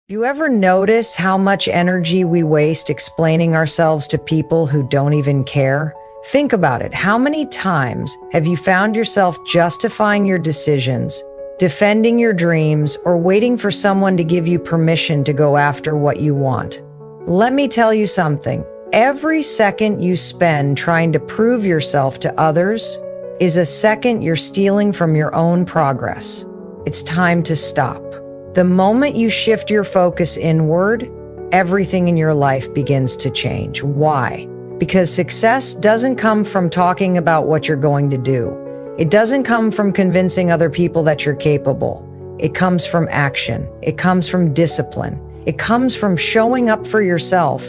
You ever notice how much energy we waste explaining ourselves to people who don't even care? Think about it. How many times have you found yourself justifying your decisions, defending your dreams, or waiting for someone to give you permission to go after what you want? Let me tell you something. Every second you spend trying to prove yourself to others is a second you're stealing from your own progress. It's time to stop. The moment you shift your focus inward, everything in your life begins to change. Why? Because success doesn't come from talking about what you're going to do. It doesn't come from convincing other people that you're capable. It comes from action. It comes from discipline. It comes from showing up for yourself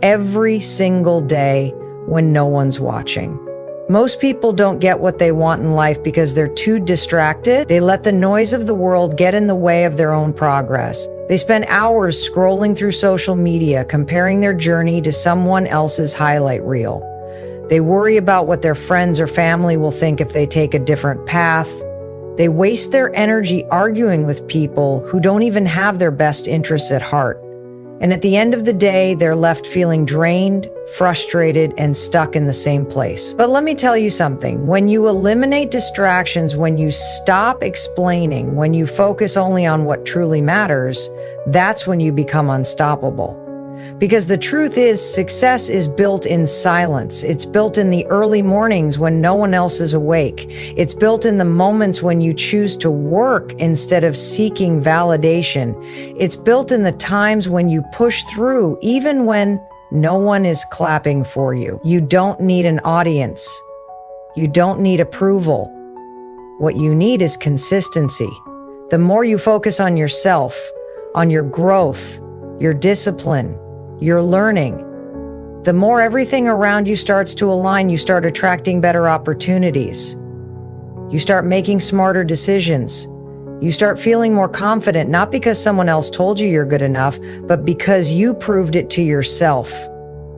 every single day when no one's watching. Most people don't get what they want in life because they're too distracted. They let the noise of the world get in the way of their own progress. They spend hours scrolling through social media, comparing their journey to someone else's highlight reel. They worry about what their friends or family will think if they take a different path. They waste their energy arguing with people who don't even have their best interests at heart. And at the end of the day, they're left feeling drained, frustrated, and stuck in the same place. But let me tell you something. When you eliminate distractions, when you stop explaining, when you focus only on what truly matters, that's when you become unstoppable. Because the truth is, success is built in silence. It's built in the early mornings when no one else is awake. It's built in the moments when you choose to work instead of seeking validation. It's built in the times when you push through, even when no one is clapping for you. You don't need an audience. You don't need approval. What you need is consistency. The more you focus on yourself, on your growth, your discipline, your learning, the more everything around you starts to align. You start attracting better opportunities. You start making smarter decisions. You start feeling more confident, not because someone else told you you're good enough, but because you proved it to yourself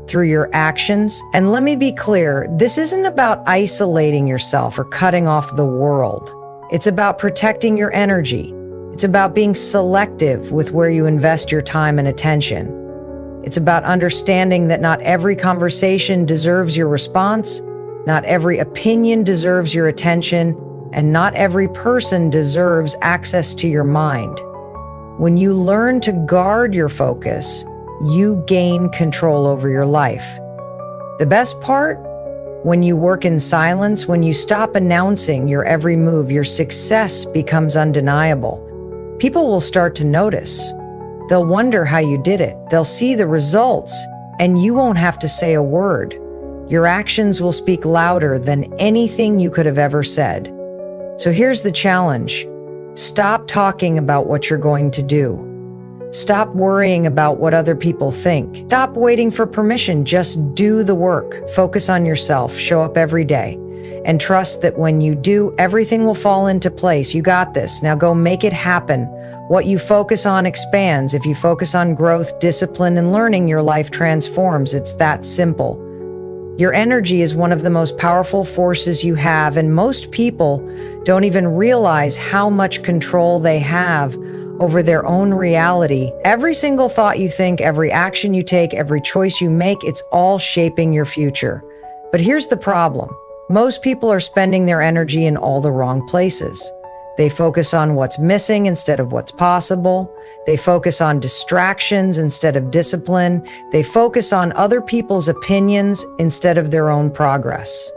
through your actions. And let me be clear, this isn't about isolating yourself or cutting off the world. It's about protecting your energy. It's about being selective with where you invest your time and attention. It's about understanding that not every conversation deserves your response, not every opinion deserves your attention, and not every person deserves access to your mind. When you learn to guard your focus, you gain control over your life. The best part? When you work in silence, when you stop announcing your every move, your success becomes undeniable. People will start to notice. They'll wonder how you did it. They'll see the results, and you won't have to say a word. Your actions will speak louder than anything you could have ever said. So here's the challenge. Stop talking about what you're going to do. Stop worrying about what other people think. Stop waiting for permission. Just do the work. Focus on yourself. Show up every day. And trust that when you do, everything will fall into place. You got this. Now go make it happen. What you focus on expands. If you focus on growth, discipline, and learning, your life transforms. It's that simple. Your energy is one of the most powerful forces you have, and most people don't even realize how much control they have over their own reality. Every single thought you think, every action you take, every choice you make, it's all shaping your future. But here's the problem. Most people are spending their energy in all the wrong places. They focus on what's missing instead of what's possible. They focus on distractions instead of discipline. They focus on other people's opinions instead of their own progress.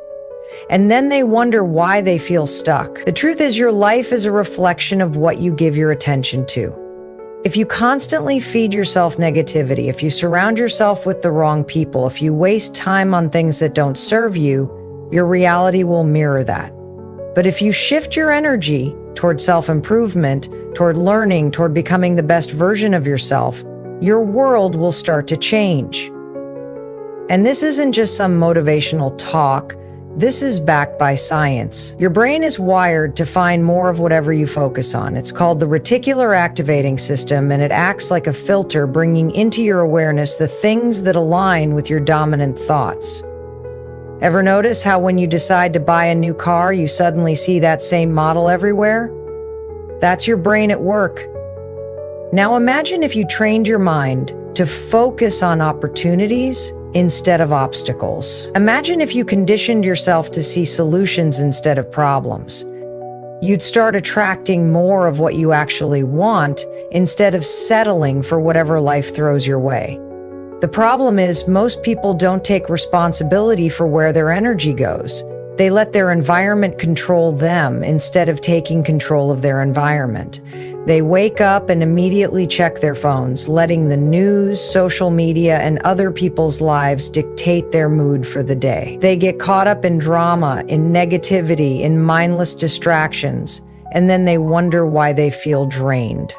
And then they wonder why they feel stuck. The truth is, your life is a reflection of what you give your attention to. If you constantly feed yourself negativity, if you surround yourself with the wrong people, if you waste time on things that don't serve you, your reality will mirror that. But if you shift your energy toward self-improvement, toward learning, toward becoming the best version of yourself, your world will start to change. And this isn't just some motivational talk. This is backed by science. Your brain is wired to find more of whatever you focus on. It's called the reticular activating system, and it acts like a filter, bringing into your awareness the things that align with your dominant thoughts. Ever notice how when you decide to buy a new car, you suddenly see that same model everywhere? That's your brain at work. Now imagine if you trained your mind to focus on opportunities instead of obstacles. Imagine if you conditioned yourself to see solutions instead of problems. You'd start attracting more of what you actually want instead of settling for whatever life throws your way. The problem is, most people don't take responsibility for where their energy goes. They let their environment control them instead of taking control of their environment. They wake up and immediately check their phones, letting the news, social media, and other people's lives dictate their mood for the day. They get caught up in drama, in negativity, in mindless distractions, and then they wonder why they feel drained.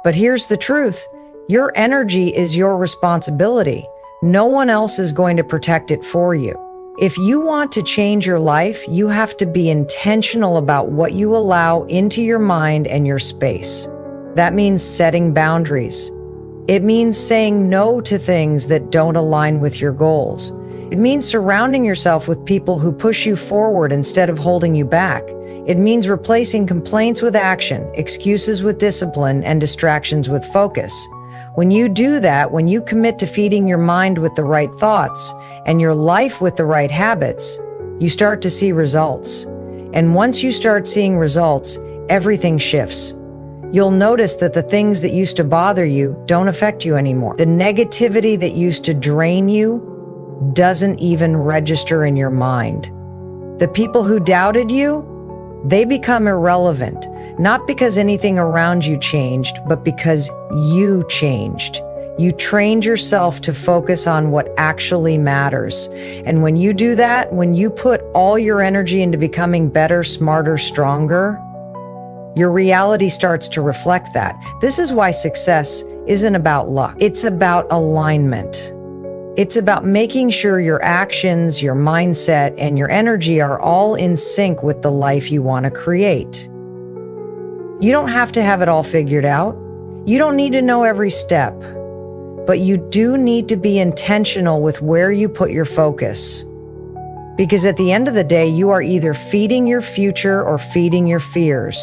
But here's the truth. Your energy is your responsibility. No one else is going to protect it for you. If you want to change your life, you have to be intentional about what you allow into your mind and your space. That means setting boundaries. It means saying no to things that don't align with your goals. It means surrounding yourself with people who push you forward instead of holding you back. It means replacing complaints with action, excuses with discipline, and distractions with focus. When you do that, when you commit to feeding your mind with the right thoughts and your life with the right habits, you start to see results. And once you start seeing results, everything shifts. You'll notice that the things that used to bother you don't affect you anymore. The negativity that used to drain you doesn't even register in your mind. The people who doubted you, they become irrelevant, not because anything around you changed, but because you changed. You trained yourself to focus on what actually matters. And when you do that, when you put all your energy into becoming better, smarter, stronger, your reality starts to reflect that. This is why success isn't about luck. It's about alignment. It's about making sure your actions, your mindset, and your energy are all in sync with the life you want to create. You don't have to have it all figured out. You don't need to know every step. But you do need to be intentional with where you put your focus. Because at the end of the day, you are either feeding your future or feeding your fears.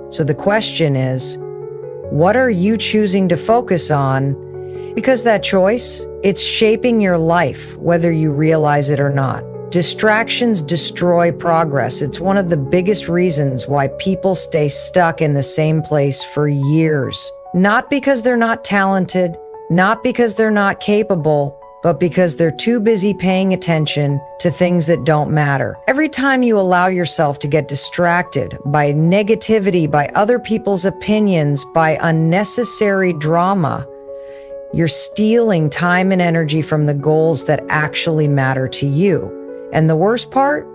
So the question is, what are you choosing to focus on? Because that choice, it's shaping your life, whether you realize it or not. Distractions destroy progress. It's one of the biggest reasons why people stay stuck in the same place for years. Not because they're not talented, not because they're not capable, but because they're too busy paying attention to things that don't matter. Every time you allow yourself to get distracted by negativity, by other people's opinions, by unnecessary drama, you're stealing time and energy from the goals that actually matter to you. And the worst part?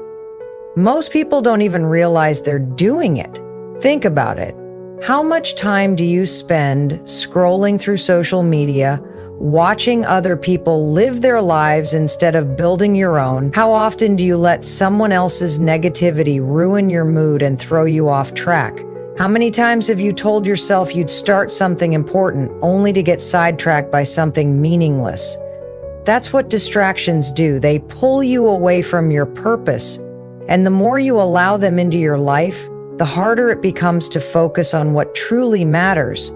Most people don't even realize they're doing it. Think about it. How much time do you spend scrolling through social media, watching other people live their lives instead of building your own? How often do you let someone else's negativity ruin your mood and throw you off track? How many times have you told yourself you'd start something important only to get sidetracked by something meaningless? That's what distractions do. They pull you away from your purpose. And the more you allow them into your life, the harder it becomes to focus on what truly matters.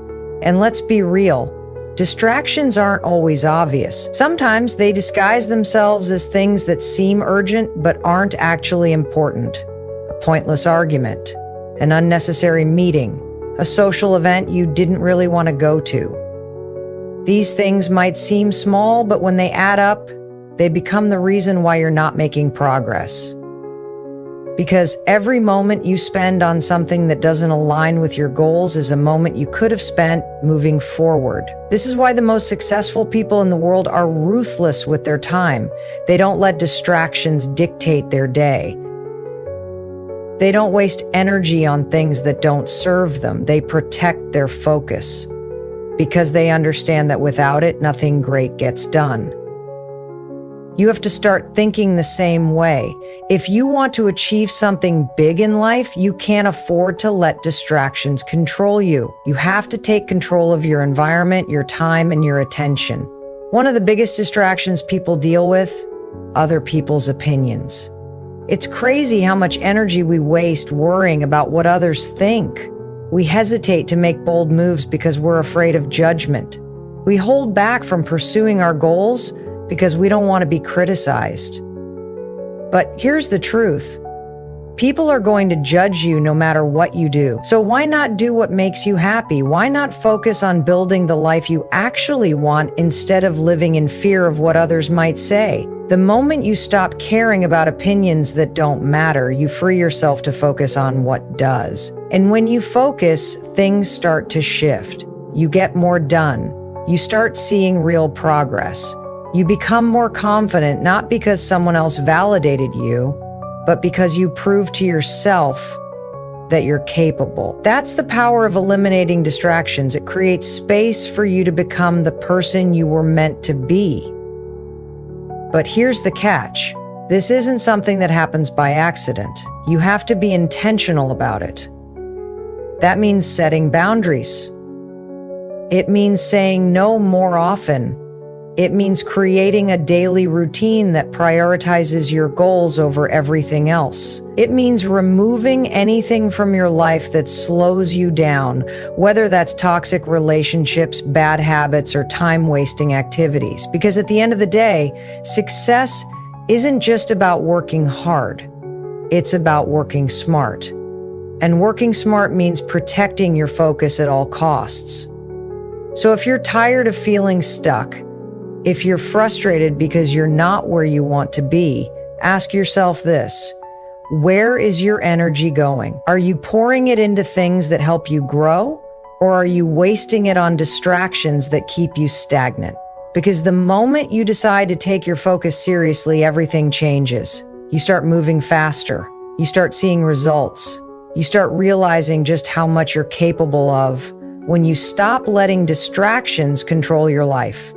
And let's be real, distractions aren't always obvious. Sometimes they disguise themselves as things that seem urgent but aren't actually important. A pointless argument, an unnecessary meeting, a social event you didn't really want to go to. These things might seem small, but when they add up, they become the reason why you're not making progress. Because every moment you spend on something that doesn't align with your goals is a moment you could have spent moving forward. This is why the most successful people in the world are ruthless with their time. They don't let distractions dictate their day. They don't waste energy on things that don't serve them. They protect their focus because they understand that without it, nothing great gets done. You have to start thinking the same way. If you want to achieve something big in life, you can't afford to let distractions control you. You have to take control of your environment, your time, and your attention. One of the biggest distractions people deal with, other people's opinions. It's crazy how much energy we waste worrying about what others think. We hesitate to make bold moves because we're afraid of judgment. We hold back from pursuing our goals because we don't want to be criticized. But here's the truth. People are going to judge you no matter what you do. So why not do what makes you happy? Why not focus on building the life you actually want instead of living in fear of what others might say? The moment you stop caring about opinions that don't matter, you free yourself to focus on what does. And when you focus, things start to shift. You get more done. You start seeing real progress. You become more confident, not because someone else validated you, but because you prove to yourself that you're capable. That's the power of eliminating distractions. It creates space for you to become the person you were meant to be. But here's the catch. This isn't something that happens by accident. You have to be intentional about it. That means setting boundaries. It means saying no more often. It means creating a daily routine that prioritizes your goals over everything else. It means removing anything from your life that slows you down, whether that's toxic relationships, bad habits, or time-wasting activities. Because at the end of the day, success isn't just about working hard. It's about working smart. And working smart means protecting your focus at all costs. So if you're tired of feeling stuck, if you're frustrated because you're not where you want to be, ask yourself this: where is your energy going? Are you pouring it into things that help you grow, or are you wasting it on distractions that keep you stagnant? Because the moment you decide to take your focus seriously, everything changes. You start moving faster. You start seeing results. You start realizing just how much you're capable of when you stop letting distractions control your life.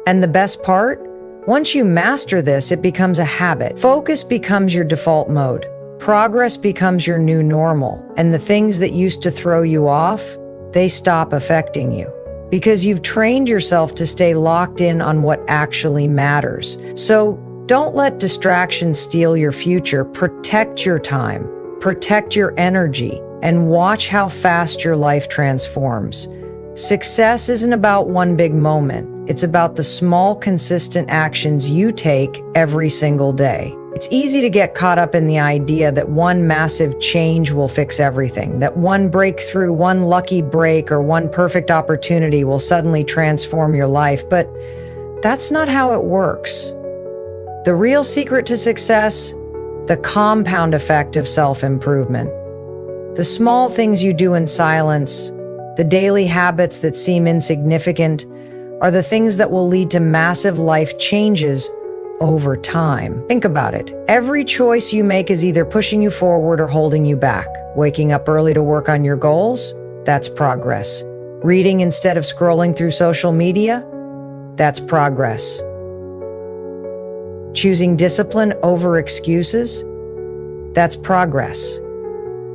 And the best part? Once you master this, it becomes a habit. Focus becomes your default mode. Progress becomes your new normal. And the things that used to throw you off, they stop affecting you. Because you've trained yourself to stay locked in on what actually matters. So don't let distractions steal your future. Protect your time. Protect your energy. And watch how fast your life transforms. Success isn't about one big moment. It's about the small, consistent actions you take every single day. It's easy to get caught up in the idea that one massive change will fix everything, that one breakthrough, one lucky break, or one perfect opportunity will suddenly transform your life, but that's not how it works. The real secret to success? The compound effect of self-improvement. The small things you do in silence, the daily habits that seem insignificant, are the things that will lead to massive life changes over time. Think about it. Every choice you make is either pushing you forward or holding you back. Waking up early to work on your goals? That's progress. Reading instead of scrolling through social media? That's progress. Choosing discipline over excuses? That's progress.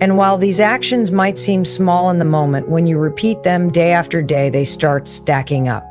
And while these actions might seem small in the moment, when you repeat them day after day, they start stacking up.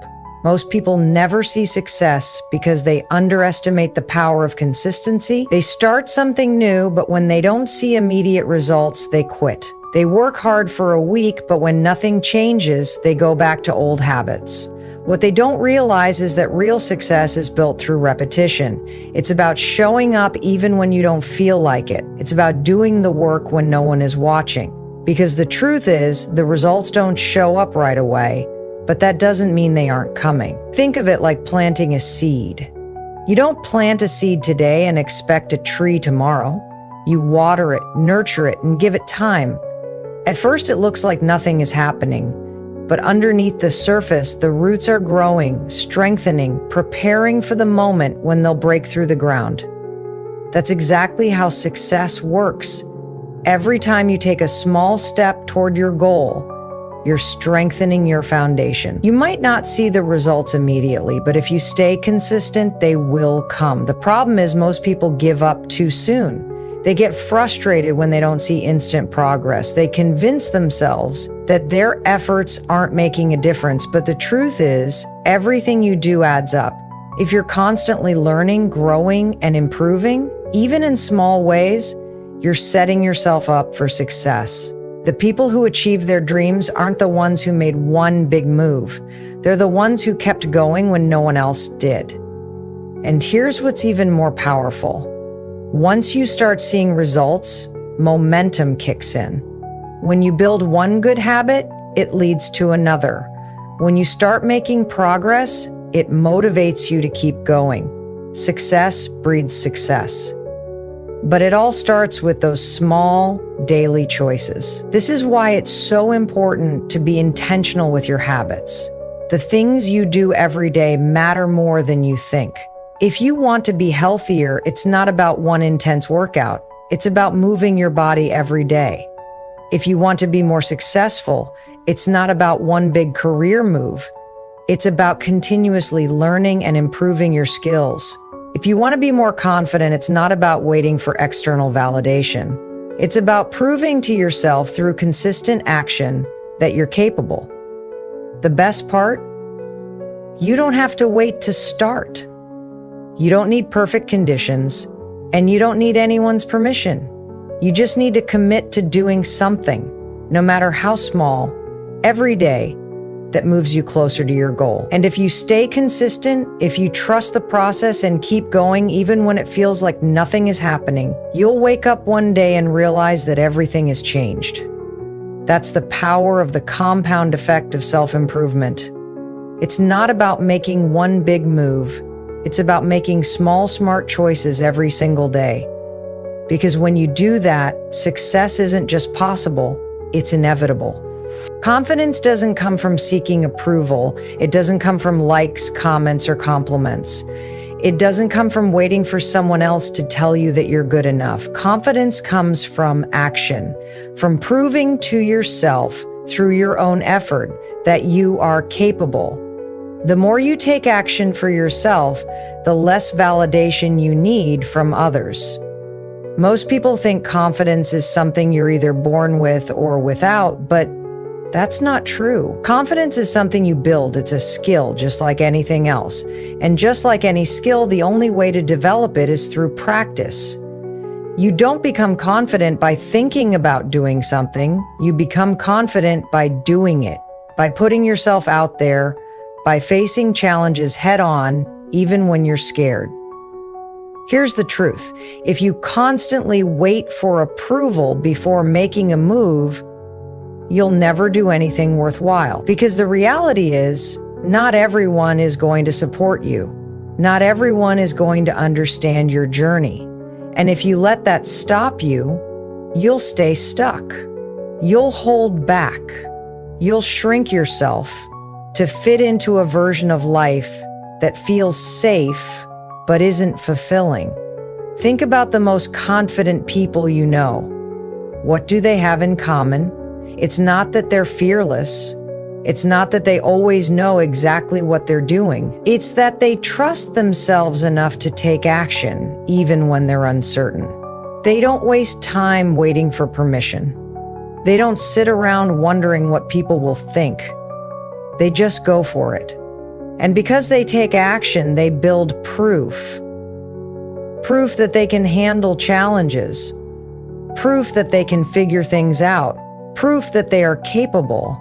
Most people never see success because they underestimate the power of consistency. They start something new, but when they don't see immediate results, they quit. They work hard for a week, but when nothing changes, they go back to old habits. What they don't realize is that real success is built through repetition. It's about showing up even when you don't feel like it. It's about doing the work when no one is watching. Because the truth is, the results don't show up right away, but that doesn't mean they aren't coming. Think of it like planting a seed. You don't plant a seed today and expect a tree tomorrow. You water it, nurture it, and give it time. At first, it looks like nothing is happening. But underneath the surface, the roots are growing, strengthening, preparing for the moment when they'll break through the ground. That's exactly how success works. Every time you take a small step toward your goal, you're strengthening your foundation. You might not see the results immediately, but if you stay consistent, they will come. The problem is most people give up too soon. They get frustrated when they don't see instant progress. They convince themselves that their efforts aren't making a difference, but the truth is, everything you do adds up. If you're constantly learning, growing, and improving, even in small ways, you're setting yourself up for success. The people who achieve their dreams aren't the ones who made one big move. They're the ones who kept going when no one else did. And here's what's even more powerful. Once you start seeing results, momentum kicks in. When you build one good habit, it leads to another. When you start making progress, it motivates you to keep going. Success breeds success. But it all starts with those small, daily choices. This is why it's so important to be intentional with your habits. The things you do every day matter more than you think. If you want to be healthier, it's not about one intense workout. It's about moving your body every day. If you want to be more successful, it's not about one big career move. It's about continuously learning and improving your skills. If you want to be more confident, it's not about waiting for external validation. It's about proving to yourself through consistent action that you're capable. The best part? You don't have to wait to start. You don't need perfect conditions, and you don't need anyone's permission. You just need to commit to doing something, no matter how small, every day, that moves you closer to your goal. And if you stay consistent, if you trust the process and keep going even when it feels like nothing is happening, you'll wake up one day and realize that everything has changed. That's the power of the compound effect of self-improvement. It's not about making one big move. It's about making small, smart choices every single day. Because when you do that, success isn't just possible, it's inevitable. Confidence doesn't come from seeking approval. It doesn't come from likes, comments, or compliments. It doesn't come from waiting for someone else to tell you that you're good enough. Confidence comes from action, from proving to yourself through your own effort that you are capable. The more you take action for yourself, the less validation you need from others. Most people think confidence is something you're either born with or without, but that's not true. Confidence is something you build. It's a skill, just like anything else. And just like any skill, the only way to develop it is through practice. You don't become confident by thinking about doing something. You become confident by doing it, by putting yourself out there, by facing challenges head on, even when you're scared. Here's the truth. If you constantly wait for approval before making a move, you'll never do anything worthwhile. Because the reality is, not everyone is going to support you. Not everyone is going to understand your journey. And if you let that stop you, you'll stay stuck. You'll hold back. You'll shrink yourself to fit into a version of life that feels safe but isn't fulfilling. Think about the most confident people you know. What do they have in common? It's not that they're fearless. It's not that they always know exactly what they're doing. It's that they trust themselves enough to take action, even when they're uncertain. They don't waste time waiting for permission. They don't sit around wondering what people will think. They just go for it. And because they take action, they build proof. Proof that they can handle challenges. Proof that they can figure things out. Proof that they are capable.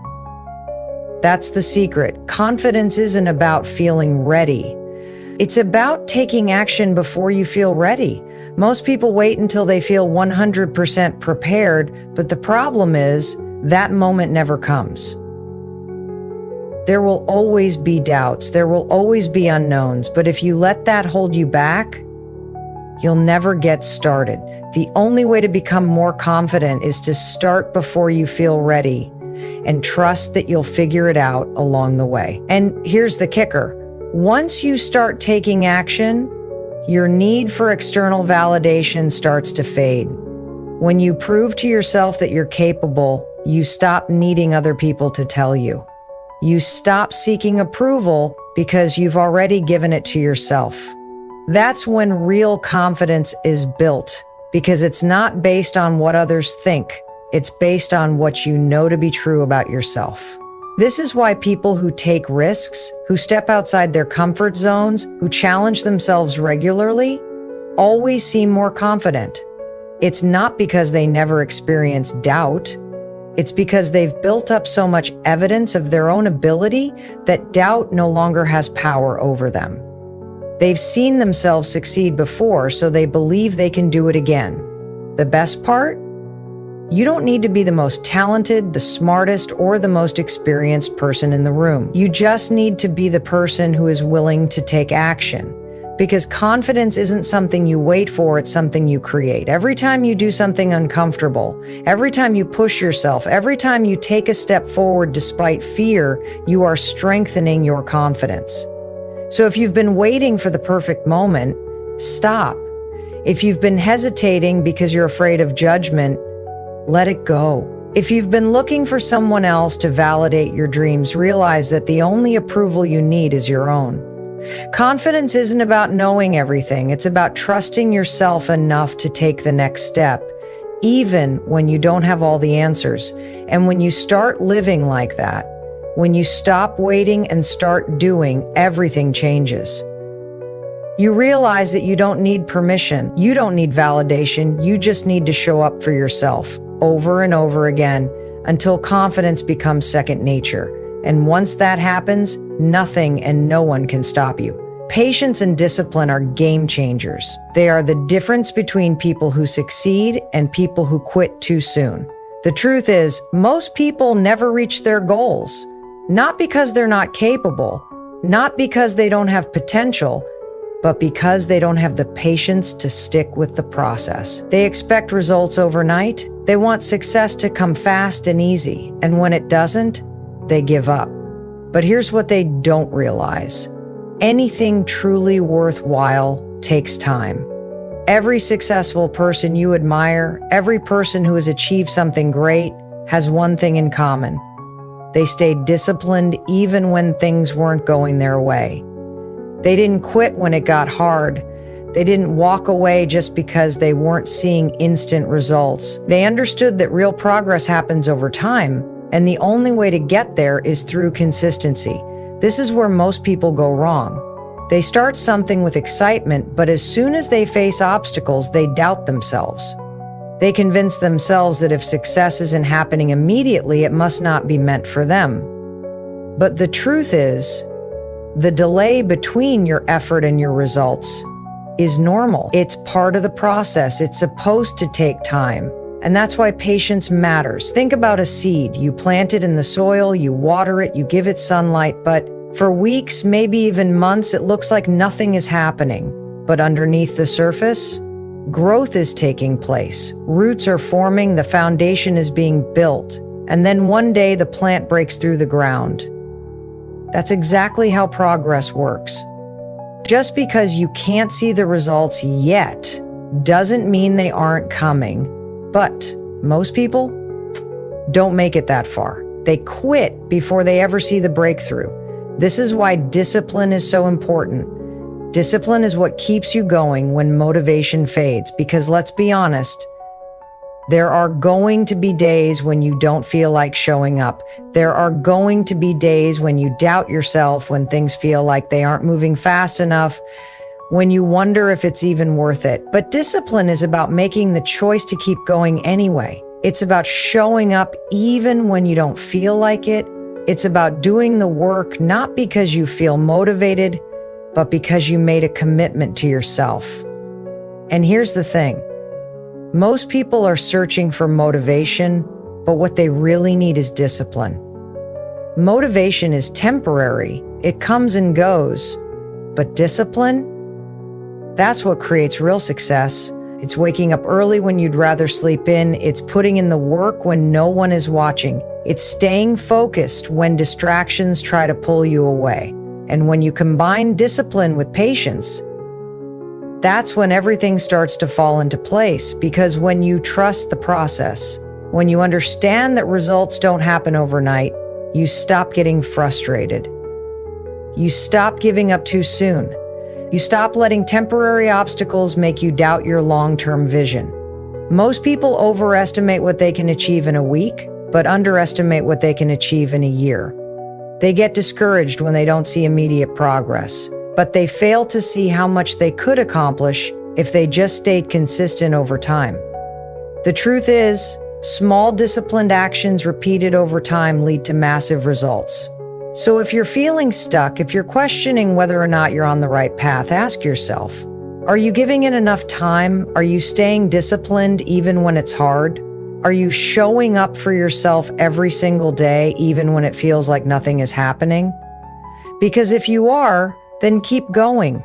That's the secret. Confidence isn't about feeling ready. It's about taking action before you feel ready. Most people wait until they feel 100% prepared, but the problem is that moment never comes. There will always be doubts. There will always be unknowns. But if you let that hold you back, you'll never get started. The only way to become more confident is to start before you feel ready and trust that you'll figure it out along the way. And here's the kicker. Once you start taking action, your need for external validation starts to fade. When you prove to yourself that you're capable, you stop needing other people to tell you. You stop seeking approval because you've already given it to yourself. That's when real confidence is built, because it's not based on what others think. It's based on what you know to be true about yourself. This is why people who take risks, who step outside their comfort zones, who challenge themselves regularly, always seem more confident. It's not because they never experience doubt. It's because they've built up so much evidence of their own ability that doubt no longer has power over them. They've seen themselves succeed before, so they believe they can do it again. The best part? You don't need to be the most talented, the smartest, or the most experienced person in the room. You just need to be the person who is willing to take action. Because confidence isn't something you wait for, it's something you create. Every time you do something uncomfortable, every time you push yourself, every time you take a step forward despite fear, you are strengthening your confidence. So if you've been waiting for the perfect moment, stop. If you've been hesitating because you're afraid of judgment, let it go. If you've been looking for someone else to validate your dreams, realize that the only approval you need is your own. Confidence isn't about knowing everything. It's about trusting yourself enough to take the next step, even when you don't have all the answers. And when you start living like that, when you stop waiting and start doing, everything changes. You realize that you don't need permission. You don't need validation. You just need to show up for yourself over and over again until confidence becomes second nature. And once that happens, nothing and no one can stop you. Patience and discipline are game changers. They are the difference between people who succeed and people who quit too soon. The truth is, most people never reach their goals. Not because they're not capable, not because they don't have potential, but because they don't have the patience to stick with the process. They expect results overnight. They want success to come fast and easy. And when it doesn't, they give up. But here's what they don't realize. Anything truly worthwhile takes time. Every successful person you admire, every person who has achieved something great, has one thing in common. They stayed disciplined even when things weren't going their way. They didn't quit when it got hard. They didn't walk away just because they weren't seeing instant results. They understood that real progress happens over time, and the only way to get there is through consistency. This is where most people go wrong. They start something with excitement, but as soon as they face obstacles, they doubt themselves. They convince themselves that if success isn't happening immediately, it must not be meant for them. But the truth is, the delay between your effort and your results is normal. It's part of the process. It's supposed to take time. And that's why patience matters. Think about a seed. You plant it in the soil, you water it, you give it sunlight, but for weeks, maybe even months, it looks like nothing is happening. But underneath the surface, growth is taking place. Roots are forming, the foundation is being built, and then one day the plant breaks through the ground. That's exactly how progress works. Just because you can't see the results yet doesn't mean they aren't coming. But most people don't make it that far. They quit before they ever see the breakthrough. This is why discipline is so important. Discipline is what keeps you going when motivation fades, because let's be honest, there are going to be days when you don't feel like showing up. There are going to be days when you doubt yourself, when things feel like they aren't moving fast enough, when you wonder if it's even worth it. But discipline is about making the choice to keep going anyway. It's about showing up even when you don't feel like it. It's about doing the work not because you feel motivated, but because you made a commitment to yourself. And here's the thing. Most people are searching for motivation, but what they really need is discipline. Motivation is temporary. It comes and goes. But discipline? That's what creates real success. It's waking up early when you'd rather sleep in. It's putting in the work when no one is watching. It's staying focused when distractions try to pull you away. And when you combine discipline with patience, that's when everything starts to fall into place. Because when you trust the process, when you understand that results don't happen overnight, you stop getting frustrated. You stop giving up too soon. You stop letting temporary obstacles make you doubt your long-term vision. Most people overestimate what they can achieve in a week, but underestimate what they can achieve in a year. They get discouraged when they don't see immediate progress, but they fail to see how much they could accomplish if they just stayed consistent over time. The truth is, Small disciplined actions repeated over time lead to massive results. So if you're feeling stuck, if you're questioning whether or not you're on the right path, ask yourself, are you giving it enough time? Are you staying disciplined even when it's hard? Are you showing up for yourself every single day, even when it feels like nothing is happening? Because if you are, then keep going.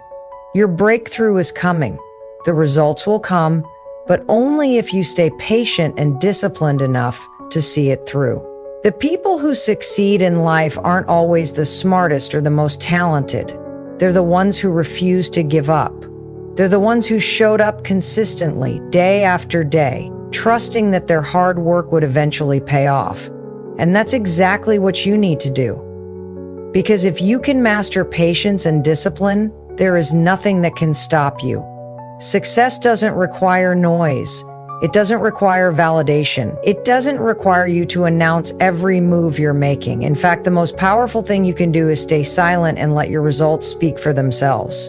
Your breakthrough is coming. The results will come, but only if you stay patient and disciplined enough to see it through. The people who succeed in life aren't always the smartest or the most talented. They're the ones who refuse to give up. They're the ones who showed up consistently, day after day, trusting that their hard work would eventually pay off. And that's exactly what you need to do. Because if you can master patience and discipline, there is nothing that can stop you. Success doesn't require noise. It doesn't require validation. It doesn't require you to announce every move you're making. In fact, the most powerful thing you can do is stay silent and let your results speak for themselves.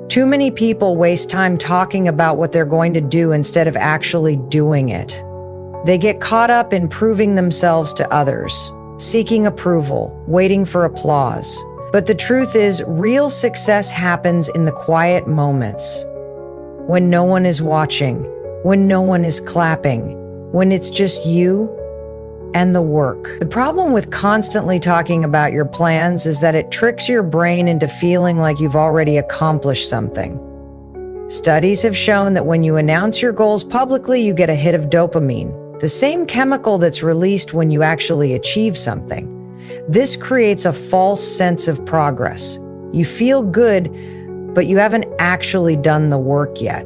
Too many people waste time talking about what they're going to do instead of actually doing it. They get caught up in proving themselves to others, seeking approval, waiting for applause. But the truth is, real success happens in the quiet moments. When no one is watching, when no one is clapping, when it's just you and the work. The problem with constantly talking about your plans is that it tricks your brain into feeling like you've already accomplished something. Studies have shown that when you announce your goals publicly, you get a hit of dopamine, the same chemical that's released when you actually achieve something. This creates a false sense of progress. You feel good, but you haven't actually done the work yet.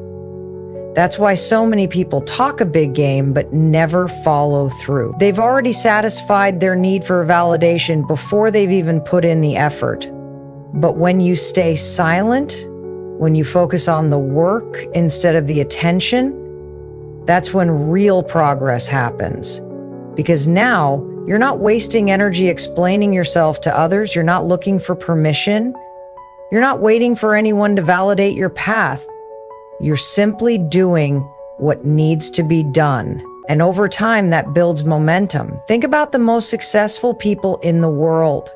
That's why so many people talk a big game but never follow through. They've already satisfied their need for validation before they've even put in the effort. But when you stay silent, when you focus on the work instead of the attention, that's when real progress happens. Because now, you're not wasting energy explaining yourself to others. You're not looking for permission. You're not waiting for anyone to validate your path. You're simply doing what needs to be done. And over time, that builds momentum. Think about the most successful people in the world.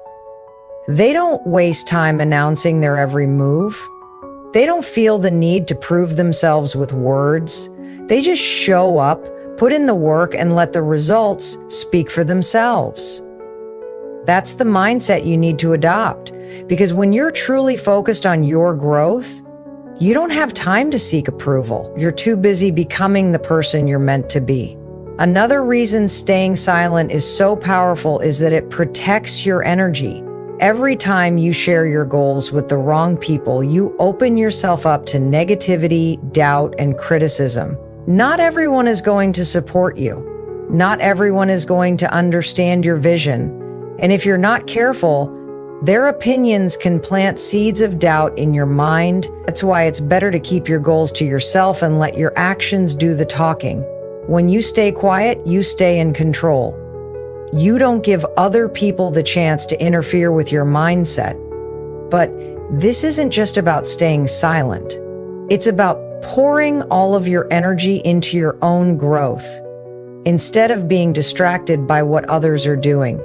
They don't waste time announcing their every move. They don't feel the need to prove themselves with words. They just show up, put in the work, and let the results speak for themselves. That's the mindset you need to adopt. Because when you're truly focused on your growth, you don't have time to seek approval. You're too busy becoming the person you're meant to be. Another reason staying silent is so powerful is that it protects your energy. Every time you share your goals with the wrong people, you open yourself up to negativity, doubt, and criticism. Not everyone is going to support you. Not everyone is going to understand your vision. And if you're not careful, their opinions can plant seeds of doubt in your mind. That's why it's better to keep your goals to yourself and let your actions do the talking. When you stay quiet, you stay in control. You don't give other people the chance to interfere with your mindset. But this isn't just about staying silent. It's about pouring all of your energy into your own growth, instead of being distracted by what others are doing.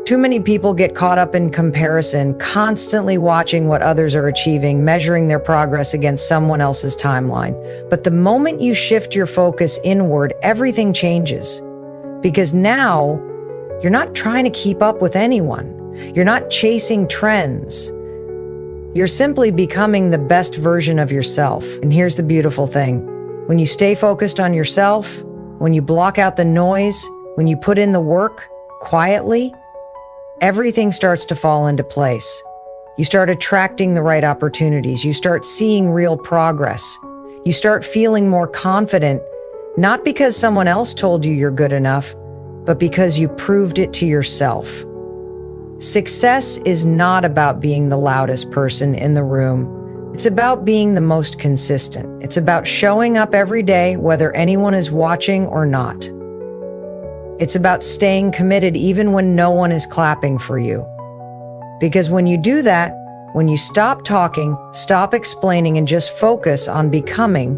Too many people get caught up in comparison, constantly watching what others are achieving, measuring their progress against someone else's timeline. But the moment you shift your focus inward, everything changes. Because now, you're not trying to keep up with anyone. You're not chasing trends. You're simply becoming the best version of yourself. And here's the beautiful thing. When you stay focused on yourself, when you block out the noise, when you put in the work quietly, everything starts to fall into place. You start attracting the right opportunities. You start seeing real progress. You start feeling more confident, not because someone else told you you're good enough, but because you proved it to yourself. Success is not about being the loudest person in the room. It's about being the most consistent. It's about showing up every day, whether anyone is watching or not. It's about staying committed even when no one is clapping for you. Because when you do that, when you stop talking, stop explaining, and just focus on becoming,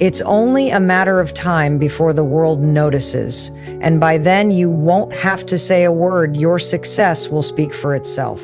It's only a matter of time before the world notices, and by then you won't have to say a word. Your success will speak for itself.